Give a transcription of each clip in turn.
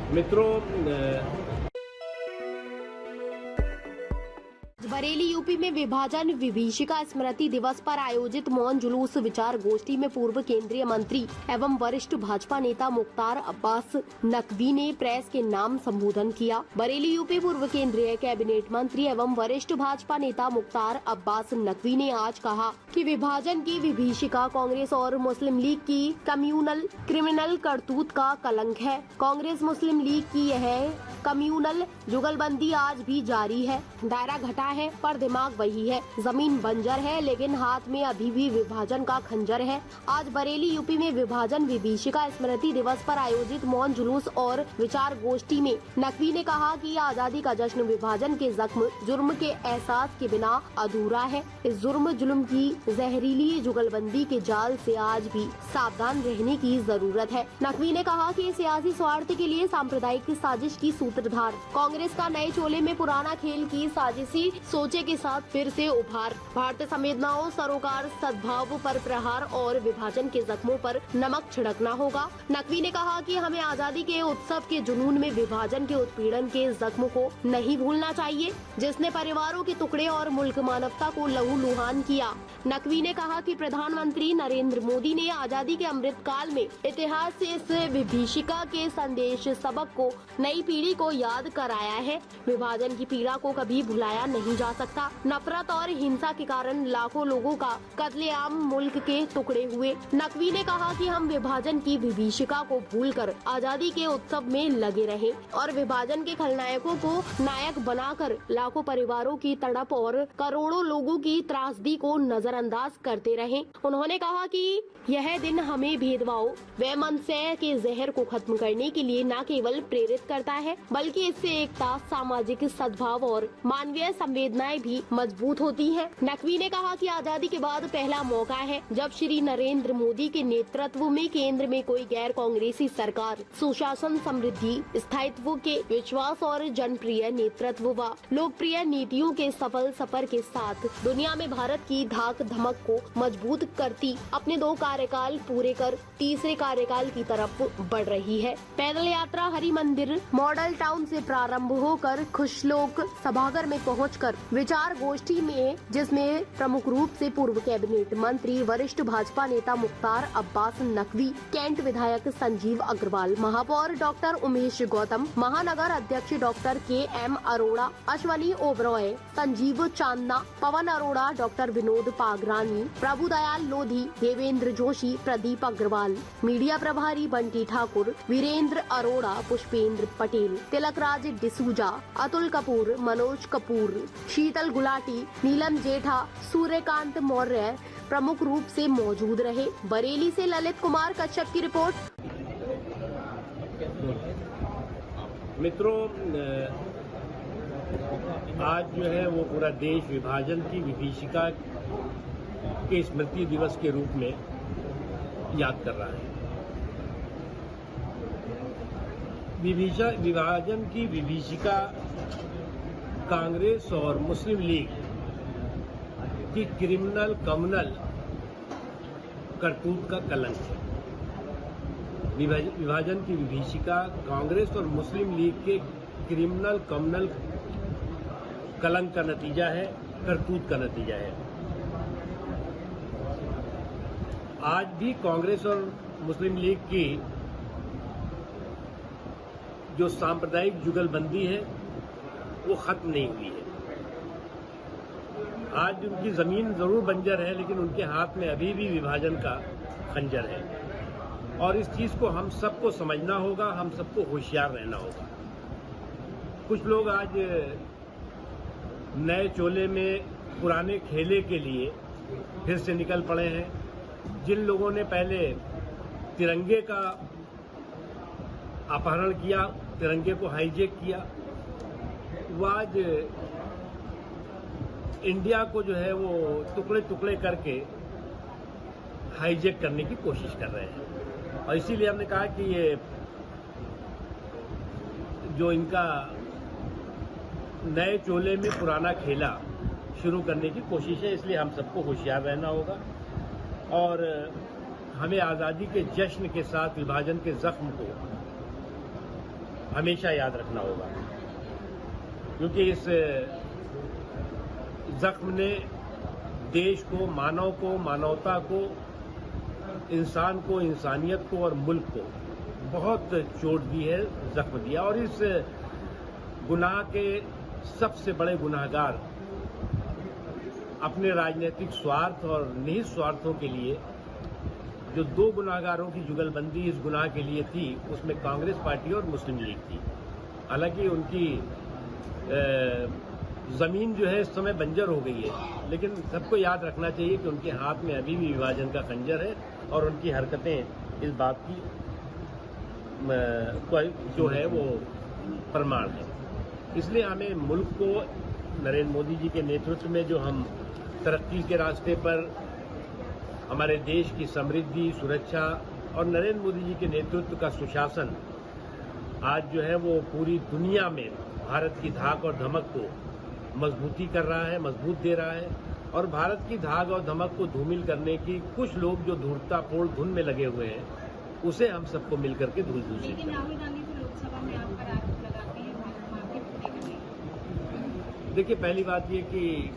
मित्रों, बरेली यूपी में विभाजन विभीषिका स्मृति दिवस पर आयोजित मौन जुलूस विचार गोष्ठी में पूर्व केंद्रीय मंत्री एवं वरिष्ठ भाजपा नेता मुख्तार अब्बास नकवी ने प्रेस के नाम संबोधन किया। बरेली यूपी पूर्व केंद्रीय कैबिनेट मंत्री एवं वरिष्ठ भाजपा नेता मुख्तार अब्बास नकवी ने आज कहा कि विभाजन की विभीषिका कांग्रेस और मुस्लिम लीग की कम्युनल क्रिमिनल करतूत का कलंक है। कांग्रेस मुस्लिम लीग की यह कम्युनल जुगलबंदी आज भी जारी है। दायरा घटा है पर दिमाग वही है। जमीन बंजर है लेकिन हाथ में अभी भी विभाजन का खंजर है। आज बरेली यूपी में विभाजन विभीषिका स्मृति दिवस पर आयोजित मौन जुलूस और विचार गोष्ठी में नकवी ने कहा कि आजादी का जश्न विभाजन के जख्म जुर्म के एहसास के बिना अधूरा है। इस जुर्म जुल्म की जहरीली जुगलबंदी के जाल से आज भी सावधान रहने की जरूरत है। नकवी ने कहा कि सियासी स्वार्थ के लिए सांप्रदायिक साजिश की सूत्रधार कांग्रेस का नए चोले में पुराना खेल की साजिशी सोचे के साथ फिर से उभार। भारतीय संवेदनाओं, सरोकार, सद्भाव पर प्रहार और विभाजन के जख्मों पर नमक छिड़कना होगा। नकवी ने कहा कि हमें आजादी के उत्सव के जुनून में विभाजन के उत्पीड़न के जख्म को नहीं भूलना चाहिए, जिसने परिवारों के टुकड़े और मुल्क मानवता को लहूलुहान किया। नकवी ने कहा कि प्रधानमंत्री नरेंद्र मोदी ने आजादी के अमृत काल में इतिहास से इस विभीषिका के संदेश सबक को नई पीढ़ी को याद कराया है। विभाजन की पीड़ा को कभी भुलाया नहीं जा सकता। नफरत और हिंसा के कारण लाखों लोगों का कत्लेआम, मुल्क के टुकड़े हुए। नकवी ने कहा कि हम विभाजन की विभीषिका को भूलकर आजादी के उत्सव में लगे रहें और विभाजन के खलनायकों को नायक बनाकर लाखों परिवारों की तड़प और करोड़ों लोगों की त्रासदी को नजरअंदाज करते रहें। उन्होंने कहा कि यह दिन हमें भेदभाव व मनसे के जहर को खत्म करने के लिए न केवल प्रेरित करता है बल्कि इससे एकता, सामाजिक सद्भाव और मानवीय संवेदनाएं भी मजबूत होती हैं। नकवी ने कहा कि आजादी के बाद पहला मौका है जब श्री नरेंद्र मोदी के नेतृत्व में केंद्र में कोई गैर कांग्रेसी सरकार सुशासन, समृद्धि, स्थायित्व के विश्वास और जनप्रिय नेतृत्व व लोकप्रिय नीतियों के सफल सफर के साथ दुनिया में भारत की धाक धमक को मजबूत करती अपने 2 कार्यकाल पूरे कर तीसरे कार्यकाल की तरफ बढ़ रही है। पैदल यात्रा हरि मंदिर मॉडल टाउन से प्रारंभ होकर खुशलोक सभागार में पहुंचकर विचार गोष्ठी में, जिसमें प्रमुख रूप से पूर्व कैबिनेट मंत्री वरिष्ठ भाजपा नेता मुख्तार अब्बास नकवी, कैंट विधायक संजीव अग्रवाल, महापौर डॉक्टर उमेश गौतम, महानगर अध्यक्ष doctor KM Arora, Ashwani Oberoi, Sanjeev Chandna, Pawan Arora, doctor Vinod Pagrani, Prabhudayal Lodhi, Devendra Joshi, Pradeep Agarwal, media प्रभारी बंटी ठाकुर, वीरेंद्र अरोड़ा, पुष्पेंद्र पटेल, तिलकराज डिसूजा, अतुल कपूर, मनोज कपूर, शीतल गुलाटी, नीलम जेठा, सूर्यकांत मौर्य प्रमुख रूप से मौजूद रहे। बरेली से ललित कुमार कश्यप की रिपोर्ट। मित्रों, आज जो है वो पूरा देश विभाजन की विभीषिका के स्मृति दिवस के रूप में याद कर रहा है। विभाजन की विभीषिका कांग्रेस और मुस्लिम लीग की क्रिमिनल कम्युनल करतूत का कलंक है। विभाजन की विभीषिका कांग्रेस और मुस्लिम लीग के क्रिमिनल कम्युनल कलंक का नतीजा है, करतूत का नतीजा है। आज भी कांग्रेस और मुस्लिम लीग की जो सांप्रदायिक जुगलबंदी है वो खत्म नहीं हुई है। आज उनकी जमीन जरूर बंजर है लेकिन उनके हाथ में अभी भी विभाजन का खंजर है और इस चीज को हम सबको समझना होगा, हम सबको होशियार रहना होगा। कुछ लोग आज नए चोले में पुराने खेले के लिए फिर से निकल पड़े हैं। जिन लोगों ने पहले तिरंगे का अपहरण किया, तिरंगे को हाईजैक किया, वो आज इंडिया को जो है वो टुकड़े टुकड़े करके हाईजैक करने की कोशिश कर रहे हैं। और इसीलिए हमने कहा कि ये जो इनका नए चोले में पुराना खेला शुरू करने की कोशिश है, इसलिए हम सबको होशियार रहना होगा और हमें आज़ादी के जश्न के साथ विभाजन के जख्म को हमेशा याद रखना होगा, क्योंकि इस जख्म ने देश को, मानव को, मानवता को, इंसान को, इंसानियत को और मुल्क को बहुत चोट दी है, जख्म दिया। और इस गुनाह के सबसे बड़े गुनाहगार अपने राजनीतिक स्वार्थ और निहित स्वार्थों के लिए, जो दो गुनाहगारों की जुगलबंदी इस गुनाह के लिए थी, उसमें कांग्रेस पार्टी और मुस्लिम लीग थी। हालांकि उनकी जमीन जो है इस समय बंजर हो गई है, लेकिन सबको याद रखना चाहिए कि उनके हाथ में अभी भी विभाजन का खंजर है और उनकी हरकतें इस बात की जो है वो प्रमाण है। इसलिए हमें मुल्क को नरेंद्र मोदी जी के नेतृत्व में जो हम तरक्की के रास्ते पर, हमारे देश की समृद्धि, सुरक्षा और नरेंद्र मोदी जी के नेतृत्व का सुशासन आज जो है वो पूरी दुनिया में भारत की धाक और धमक को मजबूती कर रहा है, मजबूत दे रहा है। और भारत की धाक और धमक को धूमिल करने की कुछ लोग जो धूर्ततापूर्ण धुन में लगे हुए हैं, उसे हम सबको मिलकर के धूल दूषित करें। राहुल गांधी तो लोकसभा में आकर आरोप लगाते हैं माफी मांगने। देखिए, पहली बात ये कि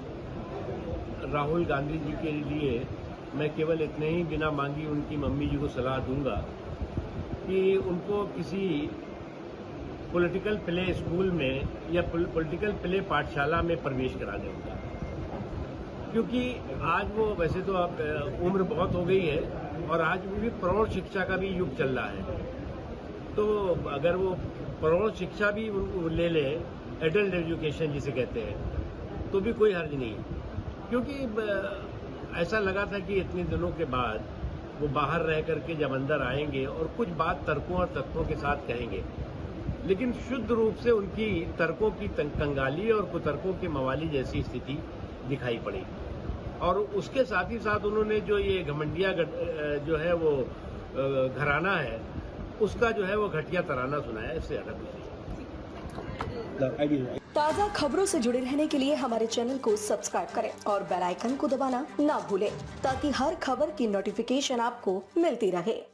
राहुल गांधी जी के लिए मैं केवल इतने ही बिना मांगी उनकी मम्मी जी को सलाह दूंगा कि उनको किसी पॉलिटिकल प्ले स्कूल में या पॉलिटिकल प्ले पाठशाला में प्रवेश करा दें उनका, क्योंकि आज वो, वैसे तो अब उम्र बहुत हो गई है और आज भी प्रौढ़ शिक्षा का भी युग चल रहा है, तो अगर वो प्रौढ़ शिक्षा भी ले ले, एडल्ट एजुकेशन जिसे कहते हैं, तो भी कोई हर्ज नहीं, क्योंकि ऐसा लगा था कि इतने दिनों के बाद वो बाहर रह करके जब अंदर आएंगे और कुछ बात तर्कों और तत्वों के साथ कहेंगे, लेकिन शुद्ध रूप से उनकी तर्कों की कंगाली और कुतर्कों के मवाली जैसी स्थिति दिखाई पड़ी। और उसके साथ ही साथ उन्होंने जो ये घमंडिया जो है वो घराना है, उसका जो है वो घटिया तराना सुनाया, इससे ज्यादा कुछ नहीं। ताज़ा खबरों से जुड़े रहने के लिए हमारे चैनल को सब्सक्राइब करें और बेल आइकन को दबाना ना भूलें, ताकि हर खबर की नोटिफिकेशन आपको मिलती रहे।